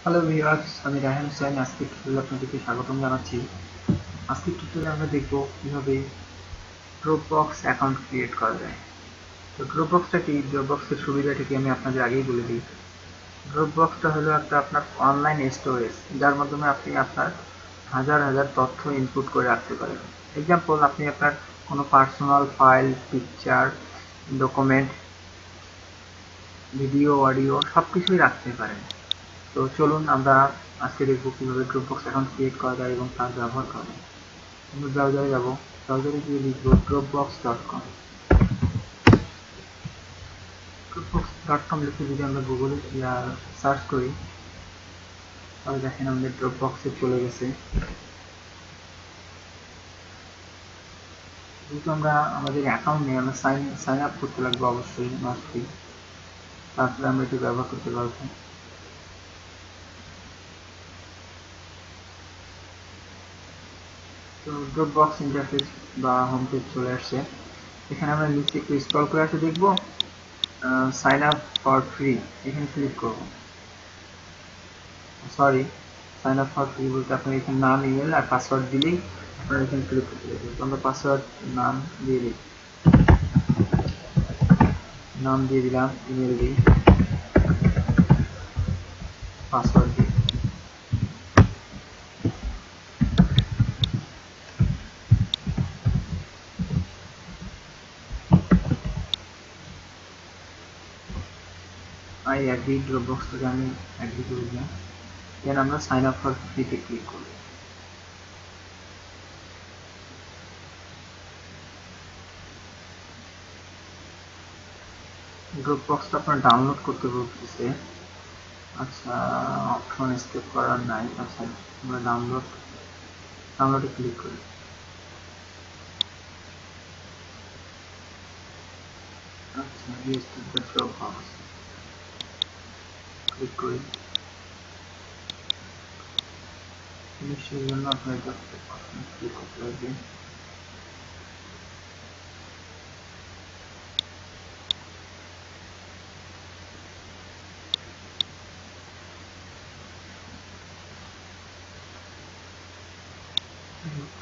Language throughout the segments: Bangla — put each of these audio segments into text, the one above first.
হ্যালো ভিউয়ার্স, আমি রায়হান হোসেন। আজকের টিউটোরিয়ালে আপনাদেরকে স্বাগতম জানাচ্ছি। আজকের টিউটোরিয়ালে আমরা দেখব কিভাবে ড্রপবক্স অ্যাকাউন্ট ক্রিয়েট করা যায়। তো ড্রপবক্সটা কি, ড্রপবক্সের সুবিধাটা কি আমি আপনাদের আগেই বলে দিই। ড্রপবক্সটা হলো একটা আপনার অনলাইন স্টোরেজ, যার মাধ্যমে আপনি আপনার হাজার হাজার তথ্য ইনপুট করে রাখতে পারেন। এক্সাম্পল, আপনি আপনার কোনো personal file, picture, document, video, audio সব কিছুই রাখতে পারেন। তো চলুন আমরা আজকে দেখব কিভাবে ড্রপবক্স অ্যাকাউন্ট ক্রিয়েট করা যায় এবং তার ব্যবহার করা যায়। আমরা ব্রাউজারে যাব, ব্রাউজারে গিয়ে লিখব dropbox.com। dropbox.com লিখে যদি আমরা গুগলে সার্চ করি, তাহলে দেখেন আমাদের ড্রপবক্সে চলে গেছে। যেহেতু আমরা আমাদের অ্যাকাউন্ট নিয়ে আমরা সাইন আপ করতে লাগবে, অবশ্যই মাস্ট বি, তারপরে আমরা এটি ব্যবহার করতে পারবো। তো ড্রপবক্স ইন্টারফেস বা হোম পেজ চলে আসছে। এখানে আমরা নিচে একটু স্ক্রল করে আসে দেখবো সাইন আপ ফর ফ্রি, এখানে ক্লিক করব। Sorry, sign up for free বলতে আপনার এখানে নাম, ইমেল আর পাসওয়ার্ড দিলেই আপনারা এখানে ক্লিক করতে পারবেন। তো আমরা পাসওয়ার্ড নাম দিয়ে দিই, নাম দিয়ে দিলাম, ইমেল দিই, পাসওয়ার্ড দিই। আই অ্যাগ্রি, ড্রপবক্স থেকে আমি অ্যাগ্রি করে দিলাম। দেন আমরা সাইন আপ ফর ফ্রিতে ক্লিক করব। ড্রপবক্সটা আপনার ডাউনলোড করতে বলতেছে। আচ্ছা, অপশন স্কেপ করার নাই। আচ্ছা, আমরা ডাউনলোডে ক্লিক করি। আচ্ছা, রিস্টার্ট দ্য ড্রপবক্স ক্লিক করি। নিশ্চয়ই জন্য আপনার এটা ক্লিক করতে লাগবে।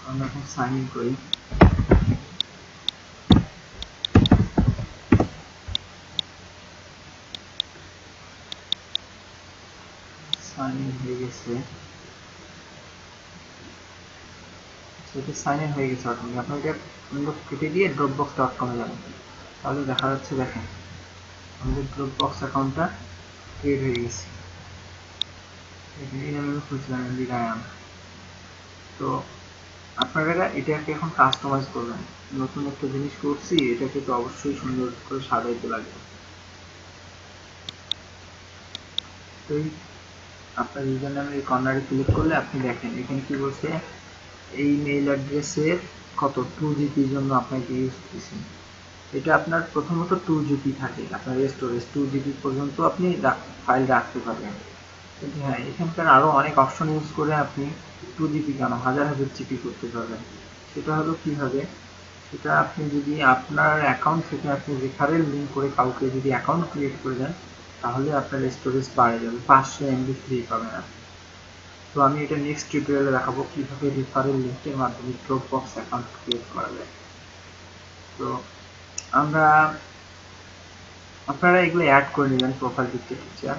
আমরা এখন সাইন ইন করি। সাইন ইন হয়ে গেছে। সেটা সাইন ইন হয়ে গেছে অটোমেটিক। আপনি এটা উইন্ডোজ কেটে দিয়ে dropbox.com এ যাবেন, তাহলে দেখা যাচ্ছে, দেখেন আমাদের ড্রপবক্স অ্যাকাউন্টটা ক্রিয়েট হয়ে গেছে। এই নামে আমি খুঁজছিলাম, রায়ান। তো আপনারা এটাকে এখন কাস্টমাইজ করবেন। নতুন একটা জিনিস করছি, এটাকে তো অবশ্যই সুন্দর করে সাজাইতে লাগবে। তো এই আপনার ইউজার নামের এই কর্নারে ক্লিক করলে আপনি দেখেন এখানে কি বলছে, এই মেইল অ্যাড্রেসের কত 2 GB জন্য আপনাকে ইউজ করছেন। এটা আপনার প্রথমত 2 GB থাকে, আপনার স্টোরেজ 2 GB পর্যন্ত আপনি ফাইল রাখতে পারবেন। কিন্তু হ্যাঁ, এখানকার আরও অনেক অপশন ইউজ করে আপনি 2 GB কেন, হাজার হাজার জিবি করতে পারবেন। সেটা হলো কীভাবে, সেটা আপনি যদি আপনার অ্যাকাউন্ট থেকে আপনি রেফারেল লিঙ্ক করে কাউকে যদি অ্যাকাউন্ট ক্রিয়েট করে দেন, তাহলে আপনার স্টোরেজ বাড়ে যাবে, 500 MB ফ্রি পাবেন আপনি। তো আমি এটা নেক্সট টিউটোরিয়ালে দেখাবো কীভাবে রেফারেল লিঙ্কের মাধ্যমে ড্রপবক্স অ্যাকাউন্ট ক্রিয়েট করা যায়। তো আমরা আপনারা এগুলো অ্যাড করে নেবেন প্রোফাইল পিকচার টিকচার।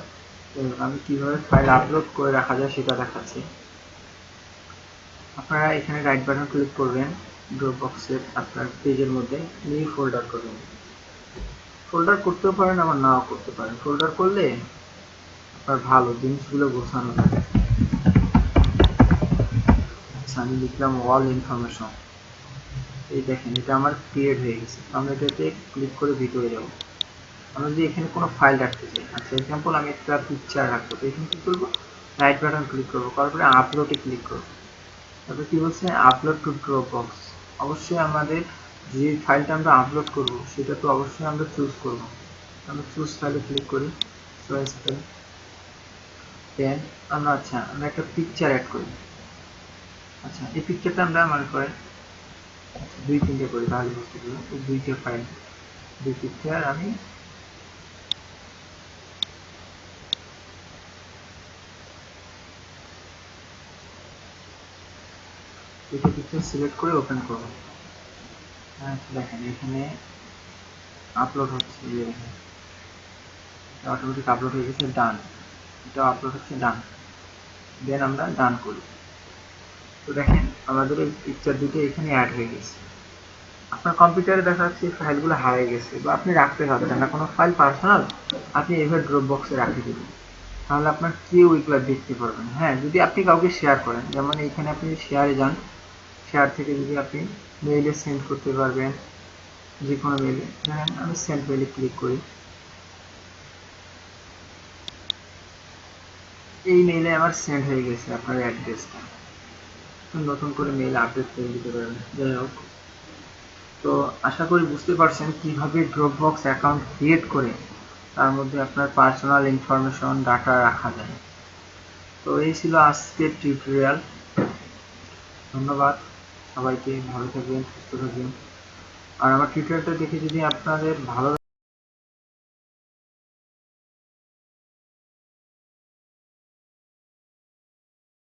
আমি কীভাবে ফাইল আপলোড করে রাখা যায় সেটা দেখাচ্ছি। আপনারা এখানে রাইট বাটন ক্লিক করবেন, ড্রপবক্সের আপনার পেজের মধ্যে নিউ ফোল্ডার করবেন। ফোল্ডার করতেও পারেন, আবার নাও করতে পারেন। ফোল্ডার করলে আপনার ভালো জিনিসগুলো গোছানো থাকে। আচ্ছা, আমি লিখলাম অল ইনফরমেশন। এই দেখেন এটা আমার ক্রিয়েট হয়ে গেছে। আমরা এটাতে ক্লিক করে ভিতরে যাব। আমরা যদি এখানে কোনো ফাইল রাখতে চাই, আচ্ছা এক্সাম্পল আমি একটা পিকচার রাখবো, তো এখানে কী করবো, রাইট বাটন ক্লিক করবো, করার পরে আপলোডে ক্লিক করবো। তারপরে কী বলছে, আপলোড টু ড্রপবক্স। অবশ্যই আমাদের যে ফাইলটা আমরা আপলোড করবো সেটা তো অবশ্যই আমরা চুজ করবো। আমরা চুজ ফাইলে ক্লিক করি, চয়েস ফাইল। দেন আমরা একটা পিকচার অ্যাড করি। আচ্ছা, এই পিকচারটা আমরা মনে করেন 2-3টে করি, তাহলে বুঝতে পারবো। এই 2টে ফাইল, 2 পিকচার আমি দুটো পিকচার সিলেক্ট করে ওপেন করব। দেখেন এখানে আপলোড হচ্ছে, অটোমেটিক আপলোড হয়ে গেছে, ডান। এটা আপলোড হচ্ছে, ডান। দেন আমরা ডান করি। তো দেখেন আমাদের এই পিকচার দুটো এখানে অ্যাড হয়ে গেছে। আপনার কম্পিউটারে দেখা যাচ্ছে ফাইলগুলো হারিয়ে গেছে বা আপনি রাখতে পারছেন না, কোনো ফাইল পার্সোনাল, আপনি এভাবে ড্রপ বক্সে রাখে দিবেন, তাহলে আপনার কেউ এগুলো দেখতে পারবেন। হ্যাঁ, যদি আপনি কাউকে শেয়ার করেন, যেমন এইখানে আপনি শেয়ারে যান, শেয়ার থেকে যদি আপনি মেইলে সেন্ড করতে পারবেন, যে কোনো মেইলে। দেখেন আমি সেন্ড মেইলে ক্লিক করি, এই মেইলে আমার সেন্ড হয়ে গেছে আপনার অ্যাড্রেসটা। নতুন করে মেইল আপডেট করে দিতে পারবেন। যাই হোক, তো আশা করি বুঝতে পারছেন কিভাবে ড্রপবক্স অ্যাকাউন্ট ক্রিয়েট করে তার মধ্যে আপনার পার্সোনাল ইনফরমেশন, ডাটা রাখা যায়। তো এই ছিল আজকের টিউটোরিয়াল। ধন্যবাদ সবাইকে, ভালো থাকবেন, সুস্থ থাকবেন। আর আমার টিউটোরিয়ালটা দেখে যদি আপনাদের ভালো